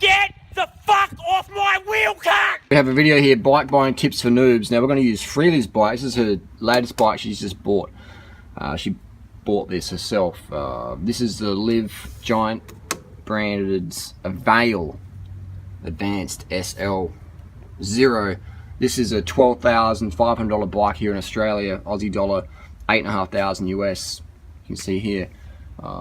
Get the fuck off my wheel, cunt! We have a video here, bike buying tips for noobs. Now we're going to use Freely's bike. This is her latest bike she's just bought. She bought this herself. This is the Live Giant branded Avail Advanced SL0. This is a $12,500 bike here in Australia, Aussie dollar, 8,500 US. You can see here.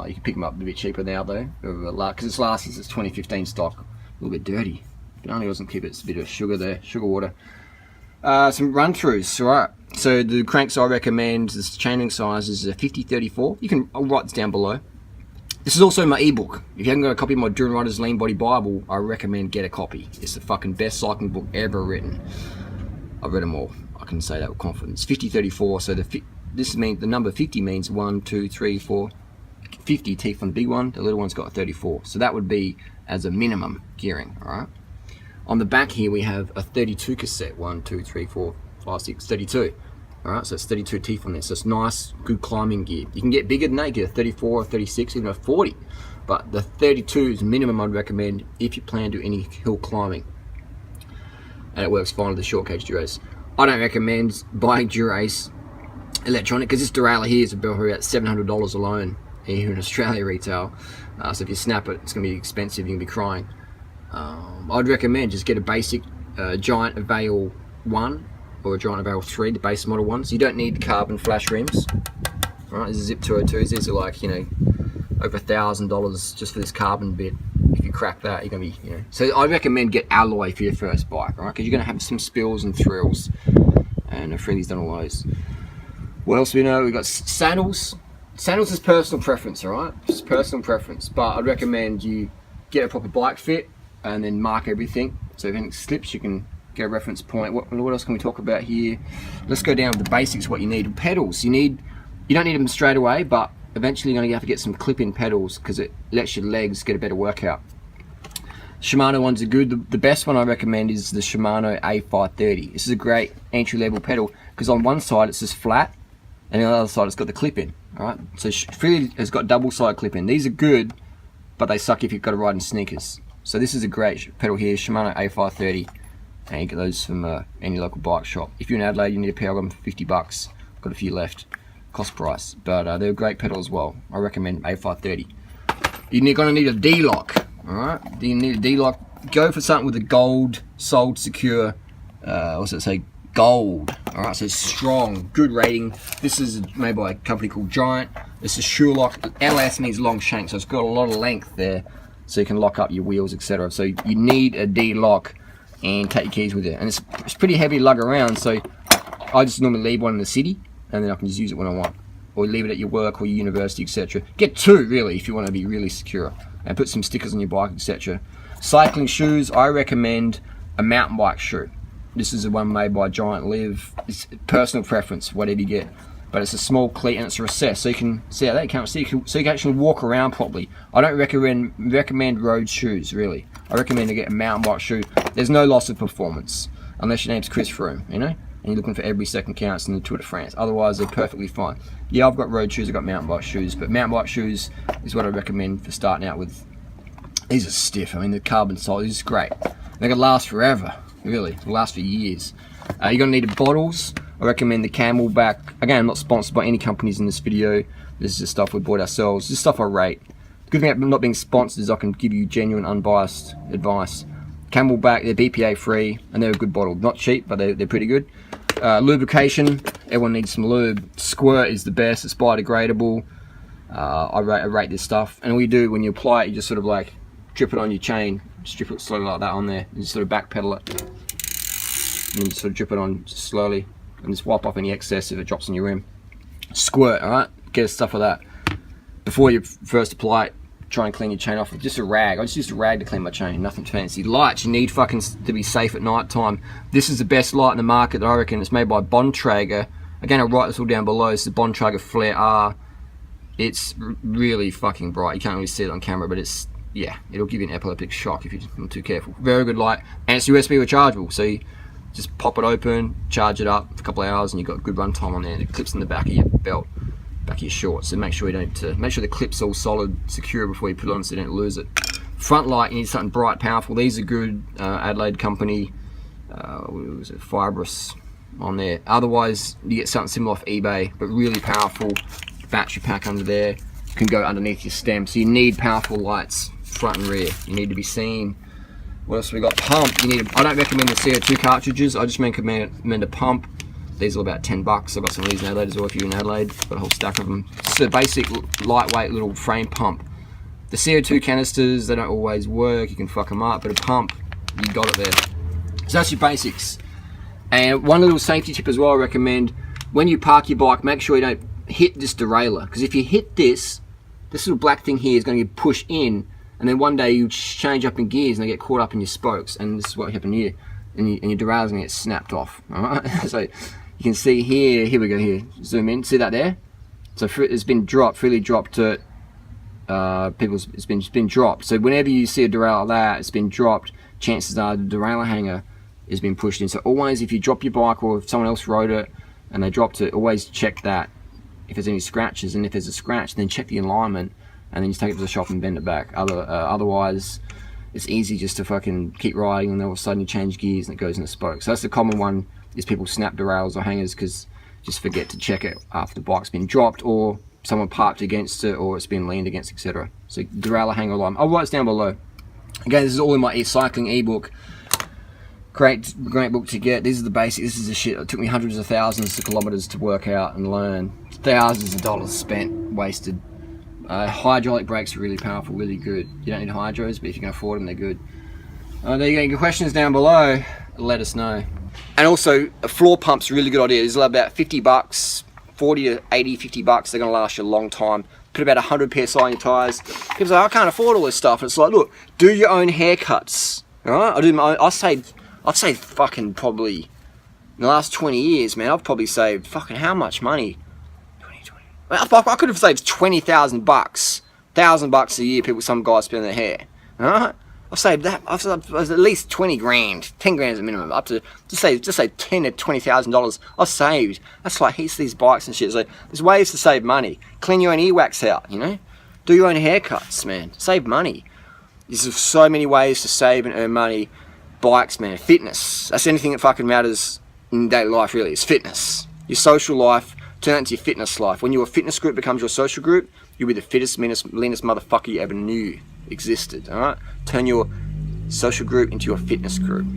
You can pick them up a bit cheaper now though, because it's last since it's 2015 stock. A little bit dirty, but only doesn't keep it. It's a bit of sugar there, sugar water. Some run throughs, alright. So the cranks I recommend, this chaining size is a 50-34. You can, I'll write this down below. This is also my ebook. If you haven't got a copy of my During Riders Lean Body Bible, I recommend get a copy. It's the fucking best cycling book ever written. I've read them all. I can say that with confidence. 50-34. So this means the number 50 means 1, 2, 3, 4. 50 teeth on the big one. The little one's got 34. So that would be as a minimum gearing. All right. On the back here we have a 32 cassette. 1, 2, 3, 4, 5, 6, 32. All right. So it's 32 teeth on there. So it's nice, good climbing gear. You can get bigger than that. You get a 34, a 36, even a 40. But the 32 is minimum I'd recommend if you plan to do any hill climbing. And it works fine with the short cage Durace. I don't recommend buying Durace electronic because this derailleur here is about $700 alone here in Australia retail. So if you snap it, it's going to be expensive. You're going to be crying. I'd recommend just get a basic Giant Avail 1 or a Giant Avail 3, the base model ones. You don't need carbon flash rims. All right, these are Zip 202s. These are like, you know, over $1,000 just for this carbon bit. If you crack that, you're gonna be, you know. So I recommend get alloy for your first bike, right? Because you're gonna have some spills and thrills. And Freely's done all those. What else do we know? We've got saddles. Saddles is personal preference, all right? Just personal preference. But I'd recommend you get a proper bike fit and then mark everything. So if anything slips, you can get a reference point. What else can we talk about here? Let's go down to the basics. What you need: pedals. You don't need them straight away, but eventually you're going to have to get some clip-in pedals because it lets your legs get a better workout. Shimano ones are good. The best one I recommend is the Shimano A530. This is a great entry-level pedal because on one side it's just flat and on the other side it's got the clip-in. Alright, so Freely has got double-side clip-in. These are good, but they suck if you've got to ride in sneakers. So this is a great pedal here, Shimano A530, and you get those from any local bike shop. If you're in Adelaide, you need a pair of them for $50. Got a few left. Cost price, but they're a great pedal as well. I recommend A530. You're going to need a D-lock. Alright, you need a D-lock. Go for something with a gold soled secure, what's it say, gold. Alright, so it's strong, good rating. This is made by a company called Giant. This is Sure-Lock. LS means long shank, so it's got a lot of length there, so you can lock up your wheels, etc. So you need a D-lock and take your keys with you. And it's pretty heavy to lug around, so I just normally leave one in the city, and then I can just use it when I want, or leave it at your work or your university, etc. Get two really if you want to be really secure, and put some stickers on your bike, etc. Cycling shoes, I recommend a mountain bike shoe. This is the one made by Giant Live. It's personal preference, whatever you get, but it's a small cleat and it's recessed, so you can see how that counts. So you can actually walk around properly. I don't recommend road shoes really. I recommend to get a mountain bike shoe. There's no loss of performance unless your name's Chris Froome, you know. And you're looking for every second counts in the Tour de France. Otherwise, they're perfectly fine. Yeah, I've got road shoes, I've got mountain bike shoes, but mountain bike shoes is what I recommend for starting out with. These are stiff. I mean, the carbon sole is great. They're gonna last forever, really. They'll last for years. You're gonna need bottles. I recommend the Camelback. Again, I'm not sponsored by any companies in this video. This is just stuff we bought ourselves. This is stuff I rate. The good thing about not being sponsored is I can give you genuine, unbiased advice. Camelback, they're BPA free and they're a good bottle. Not cheap, but they're pretty good. Lubrication, everyone needs some lube. Squirt is the best, it's biodegradable. I rate this stuff. And all you do when you apply it, you just sort of like drip it on your chain, strip it slowly like that on there, and just sort of backpedal it. And then just sort of drip it on just slowly, and just wipe off any excess if it drops on your rim. Squirt, alright? Get stuff like that. Before you first apply it, try and clean your chain off with just a rag. I just used a rag to clean my chain, nothing fancy. Lights, you need fucking to be safe at night time. This is the best light in the market that I reckon. It's made by Bontrager. Again, I'll write this all down below. It's the Bontrager Flare R. It's really fucking bright. You can't really see it on camera, but it's, yeah, it'll give you an epileptic shock if you're not too careful. Very good light, and it's USB rechargeable. So you just pop it open, charge it up for a couple of hours, and you've got good run time on there. And it clips in the back of your belt, back of your shorts. So make sure you don't, make sure the clip's all solid, secure before you put it on, so you don't lose it. Front light, you need something bright, powerful. These are good, Adelaide company. What was it, fibrous on there. Otherwise, you get something similar off eBay, but really powerful. Battery pack under there. Can go underneath your stem. So you need powerful lights, front and rear. You need to be seen. What else we got? Pump. You need. I don't recommend the CO2 cartridges. I just recommend a pump. These are about $10. I've got some of these in Adelaide as well. If you're in Adelaide, got a whole stack of them. It's a basic, lightweight little frame pump. The CO2 canisters, they don't always work. You can fuck them up, but a pump, you got it there. So that's your basics. And one little safety tip as well, I recommend, when you park your bike, make sure you don't hit this derailleur. Because if you hit this little black thing here is going to get pushed in, and then one day you change up in gears and they get caught up in your spokes, and this is what happened here. And your derailleur's going to get snapped off. Alright? So you can see here we go here. Zoom in, see that there? So it's been dropped, freely dropped to it's been dropped. So whenever you see a derailleur like that, it's been dropped, chances are the derailleur hanger has been pushed in. So always, if you drop your bike or if someone else rode it and they dropped it, always check that if there's any scratches, and if there's a scratch, then check the alignment and then just take it to the shop and bend it back. Otherwise, it's easy just to fucking keep riding and then all of a sudden you change gears and it goes in the spokes. So that's the common one, is people snap derailleurs or hangers because just forget to check it after the bike's been dropped or someone parked against it or it's been leaned against, etc. So derailleur hanger alignment. I'll write it down below. Again, this is all in my cycling ebook. Great book to get. These are the basics. This is the shit. It took me hundreds of thousands of kilometers to work out and learn. Thousands of dollars spent, wasted. Hydraulic brakes are really powerful, really good. You don't need hydros, but if you can afford them, they're good. There you go. Your questions down below. Let us know. And also, a floor pump's a really good idea. There's about $50, 40 to 80, $50. They're going to last you a long time. Put about 100 PSI on your tyres. People say, I can't afford all this stuff. And it's like, look, do your own haircuts. Alright? I've saved fucking probably, in the last 20 years, man, I've probably saved fucking how much money? 2020. I could have saved $20,000. $1,000 a year, some guys spend their hair. Alright? I've saved that. I've saved at least 20 grand. 10 grand is the minimum. Up to, just say $10,000 to $20,000. I've saved. That's like heaps of these bikes and shit. So there's ways to save money. Clean your own earwax out, you know? Do your own haircuts, man. Save money. There's so many ways to save and earn money. Bikes, man. Fitness. That's anything that fucking matters in daily life, really. It's fitness. Your social life, turn it into your fitness life. When your fitness group becomes your social group, you'll be the fittest, leanest motherfucker you ever knew existed, alright? Turn your social group into your fitness group.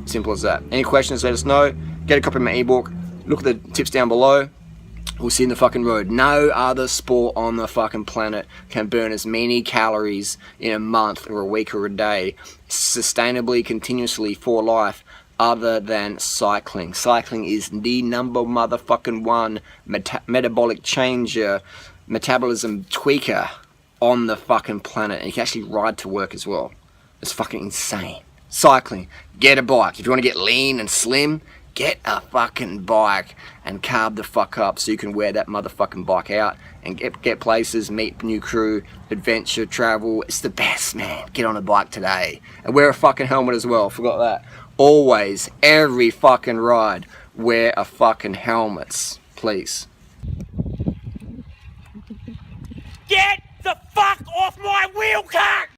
Simple as that. Any questions, let us know. Get a copy of my ebook. Look at the tips down below. We'll see you in the fucking road. No other sport on the fucking planet can burn as many calories in a month or a week or a day sustainably, continuously for life other than cycling. Cycling is the number motherfucking one metabolic changer, metabolism tweaker on the fucking planet. And you can actually ride to work as well. It's fucking insane. Cycling. Get a bike. If you want to get lean and slim, get a fucking bike and carb the fuck up so you can wear that motherfucking bike out and get places, meet new crew, adventure, travel. It's the best, man. Get on a bike today. And wear a fucking helmet as well. Forgot that. Always, every fucking ride, wear a fucking helmet, please. Get the fuck off my wheel, cock!